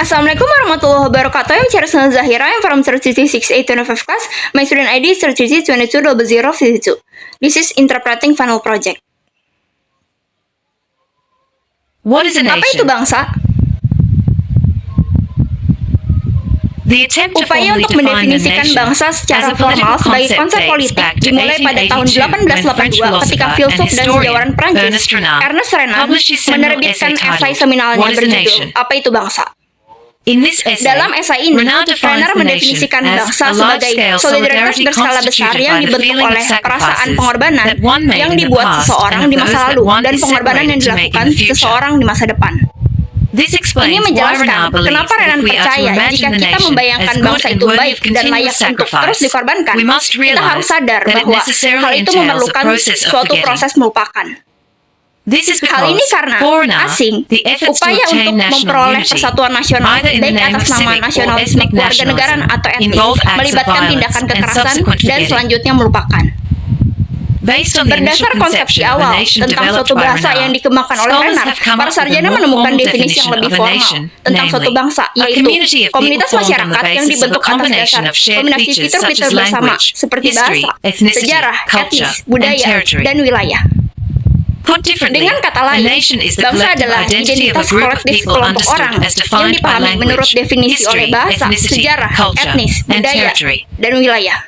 Assalamualaikum warahmatullahi wabarakatuh. I'm Charles Zahira. I'm from 3368295 class. My student ID is 332200052. This is interpreting final project. What is a Apa itu nation? bangsa? The attempt to Upaya formally untuk define a mendefinisikan nation bangsa as secara a political formal sebagai concept konsep dates politik back to dimulai pada tahun 1882 when French 1882 ketika philosopher filsuf and dan historian sejarawan Prancis Ernest Renan Ernest Renan published his seminal menerbitkan essay esai titled seminalnya What is a berjudul Nation? Apa itu bangsa? In this essay, Dalam esai ini, Renan defines Renner the nation mendefinisikan as bangsa a sebagai large-scale solidaritas solidarity berskala besar constituted yang by the dibentuk feeling of oleh perasaan sacrifices pengorbanan that one made yang in the dibuat past seseorang and di of masa those that lalu one dan is pengorbanan yang separated to make in dilakukan the future. seseorang di masa depan. This Ini explains why menjelaskan Renan believes kenapa that Renan if we are to percaya jika imagine the kita nation membayangkan as good bangsa and itu worthy baik of dan layak continuous untuk terus sacrifice, dikorbankan, we must kita harus realize sadar that it bahwa necessarily hal itu entails a memerlukan process of suatu forgetting. proses melupakan. This is Hal ini because karena for Renan, asing, the efforts to upaya obtain untuk national memperoleh unity, persatuan nasional, either in the baik name atas of nama civic or nasionalisme ethnic kewarganegaraan nationalism, atau etnis, involve acts of melibatkan violence tindakan and kekerasan subsequent dan forgetting. selanjutnya melupakan. Based on the initial Berdasar konsepsi conception of a awal nation tentang developed suatu by bahasa Renan, yang dikembangkan oleh scholars Renner, have come para up with a sarjana more menemukan formal definisi yang definition lebih of a formal nation, tentang suatu namely, bangsa, a yaitu community of people komunitas formed on the masyarakat yang basis of a dibentuk atas combination dasar of shared kombinasi features such fitur-fitur as bersama language, seperti history, bahasa, ethnicity, sejarah, culture, etnis, budaya, and territory. dan wilayah. Put differently, Dengan kata a lain, nation is the bangsa collective adalah identity of a identitas group of kolektif people kelompok orang understood as yang defined by dipahami menurut language, definisi oleh history, bahasa, ethnicity, sejarah, culture, etnis, and budaya, territory. dan wilayah.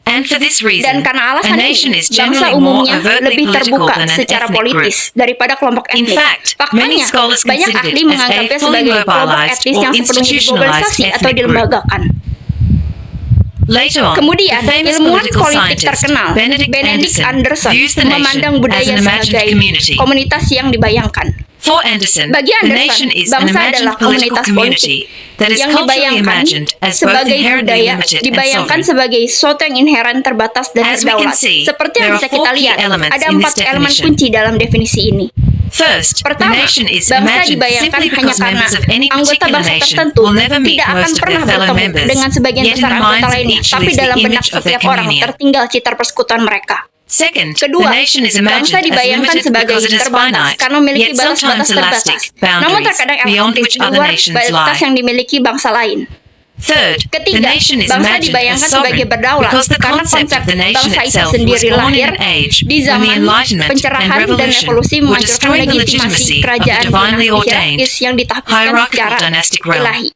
And for this Dan reason, karena a alasan nation ini, is bangsa generally more umumnya overtly lebih political terbuka than an secara ethnic group. politis daripada kelompok In etnik. fact, many Faktanya, scholars banyak consider ahli it as a menganggapnya fully sebagai kelompok mobilized etnis or yang sepenuhnya institutionalized diglobalisasi atau ethnic group. dilembagakan. Later on, Kemudian, the famous ilmuwan political politik scientist terkenal Benedict Anderson views the nation memandang as budaya an imagined sebagai community. komunitas yang dibayangkan. For Anderson, Bagi the Anderson, nation is an bangsa imagined adalah political komunitas community that is yang culturally dibayangkan imagined as both sebagai inherently budaya, limited and dibayangkan sovereign. sebagai sesuatu yang inherent, terbatas, dan As we can berdaulat. see, Seperti yang there bisa are kita four key lihat, elements ada in 4 this elemen definition. kunci dalam definisi ini. First, the Pertama, nation is bangsa imagined dibayangkan simply hanya because karena members of any anggota particular bangsa nation tertentu will never meet tidak akan most of pernah their fellow bertemu members, dengan sebagian yet in besar the anggota minds of lainnya, each tapi lives the dalam benak image of their setiap orang communion. tertinggal citra persekutuan mereka. Second, Kedua, the nation is bangsa imagined as dibayangkan limited sebagai because it is terbatas finite, karena memiliki yet sometimes batas-batas elastic terbatas. Namun boundaries terkadang beyond elastris which di other luar nations batas lie. yang dimiliki bangsa lain. Third, the Ketiga, nation is bangsa imagined dibayangkan as sebagai sovereign berdaulat because the karena concept konsep of the nation bangsa itu itself was sendiri born in lahir an age di when the zaman Enlightenment and pencerahan dan revolution revolusi were menghancurkan destroying the legitimasi legitimacy of the kerajaan divinely dinasti ordained hierarkis yang ditahbiskan hierarchical secara dynastic realm. ilahi.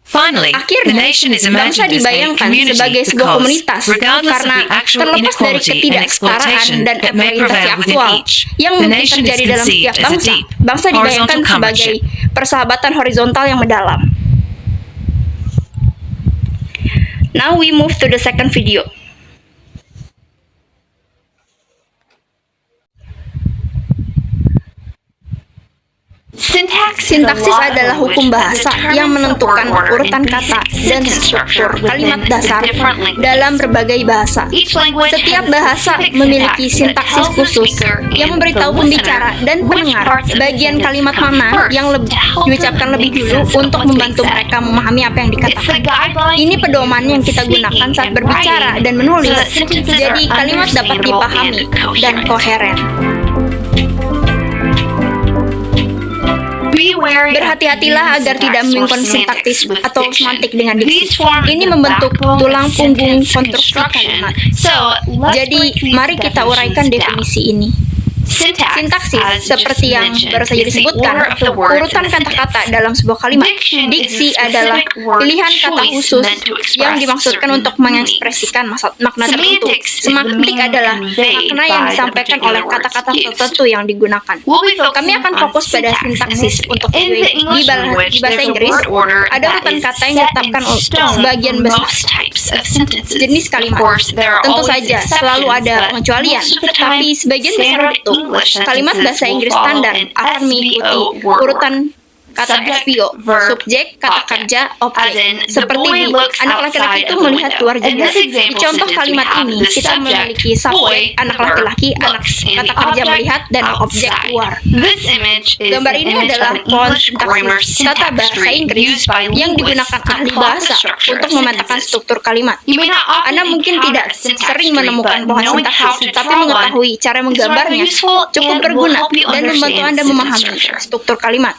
Finally, the Akhirnya, nation is bangsa imagined as a dibayangkan community sebagai sebuah because, komunitas regardless of karena the actual terlepas dari inequality and ketidaksetaraan exploitation dan that may eksploitasi prevail within aktual each, yang the mungkin nation is terjadi dalam conceived setiap as a bangsa. deep, Bangsa dibayangkan horizontal sebagai comradeship. persahabatan horizontal yang mendalam. Now we move to the second video. Sintaksis adalah hukum bahasa yang menentukan urutan kata dan struktur kalimat dasar dalam berbagai bahasa. Setiap bahasa memiliki sintaksis khusus yang memberitahu pembicara dan pendengar bagian kalimat mana yang diucapkan lebih dulu untuk membantu mereka memahami apa yang dikatakan. Ini pedoman yang kita gunakan saat berbicara dan menulis, jadi kalimat dapat dipahami dan koheren. Berhati-hatilah agar tidak membingungkan sintaktis atau semantik dengan diksi. Ini membentuk tulang punggung konstruksi kalimat. Jadi, mari kita uraikan definisi ini. Sintaksis, seperti yang baru saja disebutkan, urutan kata-kata dalam sebuah kalimat. Diksi adalah pilihan kata khusus yang dimaksudkan untuk mengekspresikan makna tertentu. Semantik adalah makna yang disampaikan oleh kata-kata tertentu yang digunakan. Kami akan fokus pada sintaksis untuk video ini. Di bahasa Inggris, ada urutan kata yang ditetapkan untuk sebagian besar jenis kalimat. Tentu saja, selalu ada pengecualian, tapi sebagian besar waktu kalimat bahasa Inggris standar akan mengikuti urutan kata SPO, subjek, kata kerja, objek. Seperti di anak laki-laki itu melihat keluar jendela. Di contoh kalimat ini, kita memiliki subjek, anak laki-laki, anak kata kerja melihat, dan objek keluar. Gambar ini adalah font sintaksis tata bahasa Inggris yang digunakan ahli bahasa untuk memetakan struktur kalimat. Anda mungkin tidak sering menemukan pohon sintaksis, tapi mengetahui cara menggambarnya cukup berguna dan membantu Anda memahami struktur kalimat.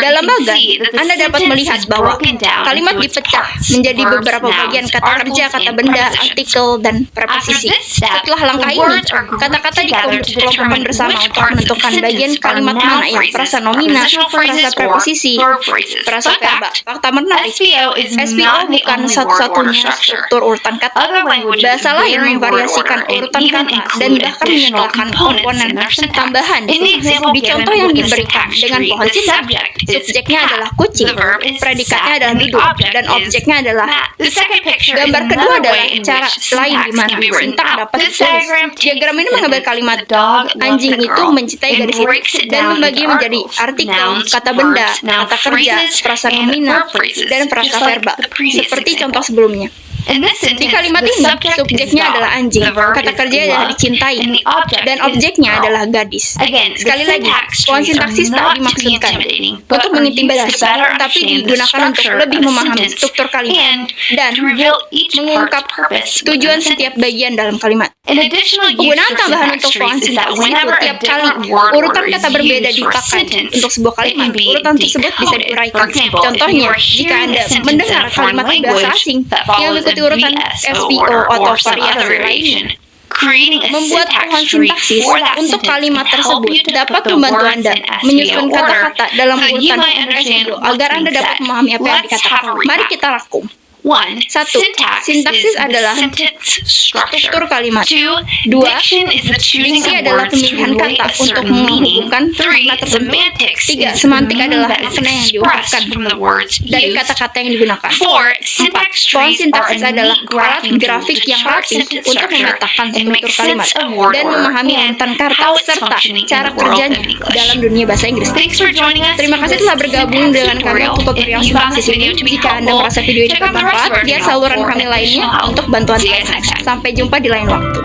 Dalam you can bagan, see that the Anda dapat sentence melihat is bahwa broken down kalimat into its dipecah parts, menjadi verbs, beberapa nouns, bagian kata kerja, articles, kata and benda, prepositions. artikel, dan After preposisi. this step, Setelah langkah the ini, words are grouped kata-kata together to dikelompokkan determine bersama which untuk parts of the menentukan bagian sentence are kalimat noun mana yang phrases, frasa nomina, prepositional frasa phrases, or preposisi, verb phrases. frasa Fun verba. fact, Fakta menarik, SVO is SVO not the bukan only word order satu-satunya structure. struktur urutan kata. Other languages Bahasa lain vary word memvariasikan order and urutan even kata dan include bahkan additional menyertakan components komponen in their syntax. tambahan. In the example Di given contoh yang with the diberikan syntax dengan tree, pohon the sintaks, subject is subjeknya cat, adalah kucing, the verb is predikatnya sat, adalah and the duduk, object dan is objeknya adalah. mat. The second picture is Gambar kedua another adalah way in cara which lain di syntax mana can be written sintak out. dapat This ditulis. diagram takes Diagram ini the mengambil sentence, kalimat "The dog loves anjing the itu girl," mencintai and gadis itu breaks it dan down membagi into menjadi articles, artikel, nouns, kata benda, verbs, noun kata kerja, phrases, frasa and nomina, verb phrases, dan frasa just like verba, the previous seperti example. contoh sebelumnya. In this Di sentence, kalimat the ini, subject is subjeknya dog, adalah anjing, the verb kata is kerja adalah love, dicintai, and the object dan is objeknya girl. adalah gadis. Again, the Sekali lagi, syntax pohon trees are sintaksis tak not to be dimaksudkan intimidating, but untuk are used to mengintimidasi, better tapi understand the digunakan untuk structure lebih of a memahami sentence struktur kalimat and dan to reveal each mengungkap part's purpose tujuan within the setiap sentence. bagian dalam kalimat. An additional use Penggunaan for tambahan syntax untuk pohon trees is that sintaksis itu whenever a tiap kali different word urutan order kata is berbeda used for a dipakai sentence, untuk sebuah it kalimat, can be urutan tersebut bisa decoded. diuraikan. For example, if Contohnya, you are jika hearing Anda a sentence mendengar in a foreign kalimat bahasa language asing that yang follows a mengikuti urutan VSO SVO order atau or some other variasi variation, lainnya, creating a membuat syntax pohon tree sintaksis for that untuk sentence kalimat can help tersebut you to dapat put the membantu words Anda in SVO menyusun order kata-kata dalam so you urutan might understand SVO what's agar Anda being dapat said. memahami apa yang Let's have dikatakan. a Mari recap. kita rangkum. 1. Satu, Syntax sintaksis is the adalah sentence structure. struktur kalimat. 2. Dua, Diction is the choosing diksi of adalah words to pemilihan relate kata a untuk certain meaning. menghubungkan 3. makna tertentu. Semantics Tiga, is the semantik meaning adalah that is makna yang expressed diungkapkan from the words dari used. kata-kata yang digunakan. 4. Syntax Pohon trees are sintaksis a adalah neat alat graphing tool grafik to yang chart rapi sentence untuk structure memetakan and make struktur kalimat sense of word dan order memahami and urutan kata how it's serta functioning in cara the world kerjanya of English. dalam dunia bahasa Inggris. Thanks for joining us. Terima kasih for telah this bergabung syntax dengan kami tutorial. untuk tutorial If you found sintaksis this video ini. to be Jika Anda helpful, merasa video ini check out the rest of bermanfaat, our lihat channel saluran for kami lainnya additional help. untuk bantuan See you guys belajar. next time. Sampai jumpa di lain waktu.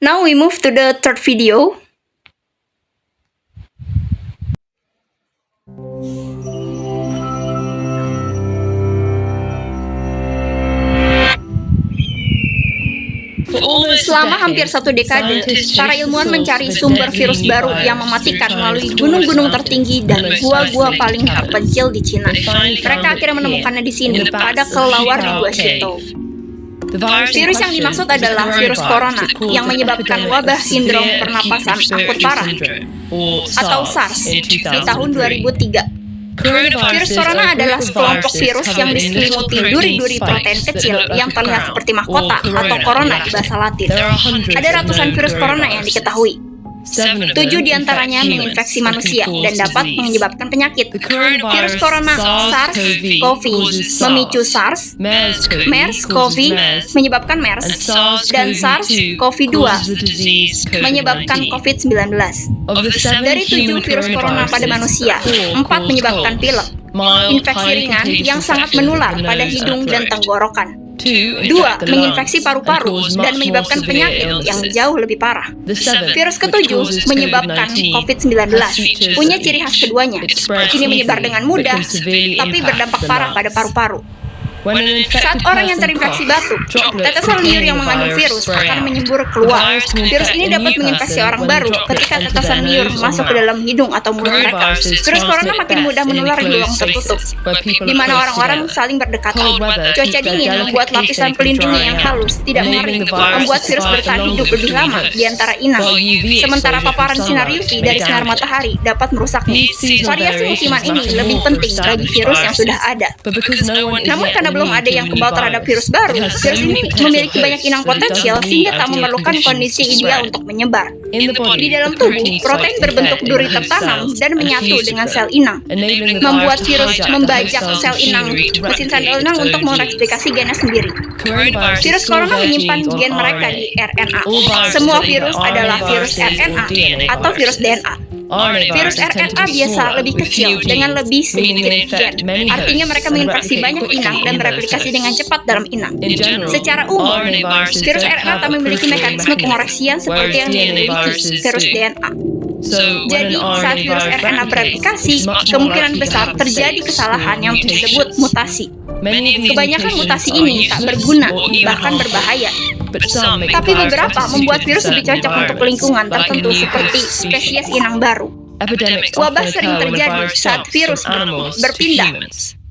Now we move to the third video. Selama hampir satu dekade, para ilmuwan mencari sumber virus baru yang mematikan melalui gunung-gunung tertinggi dan gua-gua paling terpencil di Cina. Mereka akhirnya menemukannya di sini, pada kelelawar di Gua Shito. Virus yang dimaksud adalah virus corona yang menyebabkan wabah sindrom pernapasan akut parah atau SARS di tahun 2003. Virus corona adalah sekelompok virus yang diselimuti duri-duri protein kecil yang terlihat seperti mahkota atau corona di bahasa Latin. Ada ratusan virus corona yang diketahui. 7 diantaranya menginfeksi manusia dan dapat menyebabkan penyakit. Virus corona SARS-CoV memicu SARS, MERS-CoV menyebabkan MERS, dan SARS-CoV-2 menyebabkan COVID-19. Dari 7 virus corona pada manusia, 4 menyebabkan pilek, infeksi ringan yang sangat menular pada hidung dan tenggorokan. 2 menginfeksi paru-paru dan menyebabkan penyakit yang jauh lebih parah. Virus ketujuh menyebabkan COVID-19, punya ciri khas keduanya. Ini menyebar dengan mudah, tapi berdampak parah pada paru-paru. Saat orang yang terinfeksi batuk, tetesan liur yang mengandung virus akan menyembur keluar. Virus ini dapat menginfeksi orang baru ketika tetesan liur masuk ke dalam hidung atau mulut mereka. Virus corona makin mudah menular di ruang tertutup, di mana orang-orang saling berdekatan. Cuaca dingin membuat lapisan pelindungnya yang halus tidak mengering, membuat virus bertahan hidup lebih lama di antara inang. Sementara paparan sinar UV dari sinar matahari dapat merusaknya. Variasi musiman ini lebih penting bagi virus yang sudah ada. Namun karena belum ada yang kebal terhadap virus baru, virus ini memiliki banyak inang potensial sehingga tak memerlukan kondisi ideal untuk menyebar. Di dalam tubuh, protein berbentuk duri tertanam dan menyatu dengan sel inang, membuat virus membajak sel inang, mesin sel inang untuk mereplikasi gennya sendiri. Virus corona menyimpan gen mereka di RNA. Semua virus adalah virus RNA atau virus DNA. Virus RNA biasa lebih kecil dengan lebih sedikit gen. Artinya mereka menginfeksi banyak inang dan bereplikasi dengan cepat dalam inang. Secara umum, virus RNA tak memiliki mekanisme pengoreksian seperti yang dimiliki virus DNA. Jadi, saat virus RNA bereplikasi, kemungkinan besar terjadi kesalahan yang disebut mutasi. Kebanyakan mutasi ini tak berguna, bahkan berbahaya. Tapi beberapa membuat virus lebih cocok untuk lingkungan tertentu seperti spesies inang baru. Wabah sering terjadi saat virus berpindah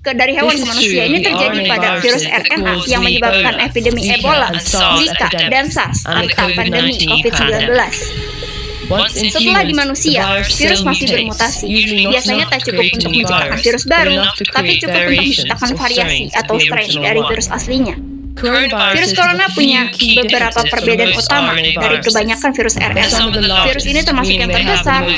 Dari hewan ke manusia. Ini terjadi pada virus RNA yang menyebabkan epidemi Ebola, Zika, dan SARS serta pandemi COVID-19. Setelah di manusia, virus masih bermutasi. Biasanya tak cukup untuk menciptakan virus baru, tapi cukup untuk menciptakan variasi atau strain dari virus aslinya. Virus corona punya beberapa perbedaan utama dari kebanyakan virus RNA. Virus ini termasuk yang terbesar,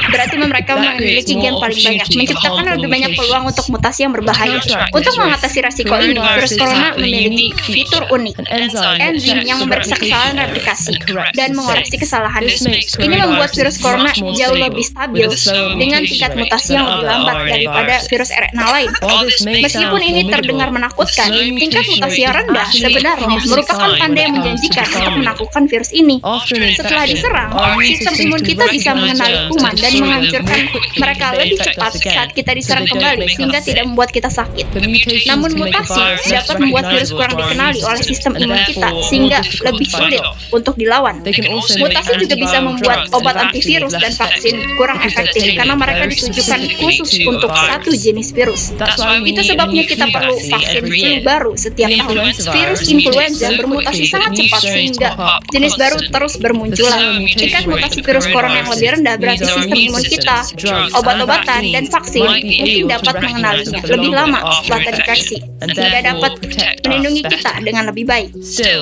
berarti mereka memiliki gen paling banyak, menciptakan lebih banyak peluang untuk mutasi yang berbahaya. Untuk mengatasi resiko ini, virus corona memiliki fitur unik, enzim yang memeriksa kesalahan replikasi dan mengoreksi kesalahan. Ini membuat virus corona jauh lebih stabil dengan tingkat mutasi yang lebih lambat daripada virus RNA lain. Meskipun ini terdengar menakutkan, tingkat mutasi yang rendah sebenarnya merupakan tanda yang menjanjikan untuk menaklukkan virus ini. Setelah diserang, sistem imun kita bisa mengenali kuman dan menghancurkan mereka lebih cepat saat kita diserang kembali, sehingga tidak membuat kita sakit. Namun mutasi dapat membuat virus kurang dikenali oleh sistem imun kita, sehingga lebih sulit untuk dilawan. Mutasi juga bisa membuat obat antivirus dan vaksin kurang efektif karena mereka ditujukan khusus untuk satu jenis virus. Itu sebabnya kita perlu vaksin flu baru setiap tahun. Virus influenza bermutasi sangat cepat sehingga jenis baru terus bermunculan. Tingkat mutasi virus corona yang lebih rendah berarti sistem imun kita, obat-obatan, dan vaksin mungkin dapat mengenalinya lebih lama setelah terinfeksi, sehingga dapat melindungi kita dengan lebih baik.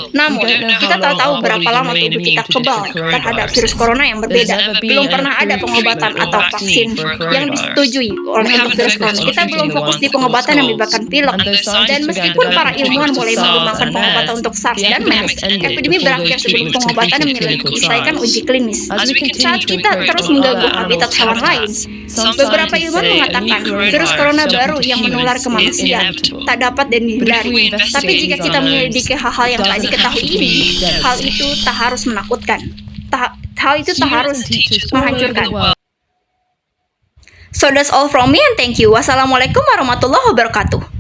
Namun, kita tak tahu berapa lama tubuh kita kebal terhadap virus corona yang berbeda. Belum pernah ada pengobatan atau vaksin yang disetujui oleh untuk virus corona. Kita belum fokus di pengobatan yang melibatkan pilek, dan meskipun para ilmuwan mulai mengembangkan pengobatan untuk SARS dan MERS, epidemi berakhir sebelum pengobatan menyelesaikan uji klinis. Saat kita terus mengganggu habitat hewan lain, beberapa ilmuwan mengatakan virus corona baru yang menular ke manusia tak dapat dihindari. Tapi jika kita menyelidiki hal-hal yang tak diketahui ini, hal itu tak harus menakutkan. Hal itu tak harus menghancurkan. So that's all from me and thank you. Wassalamualaikum warahmatullahi wabarakatuh.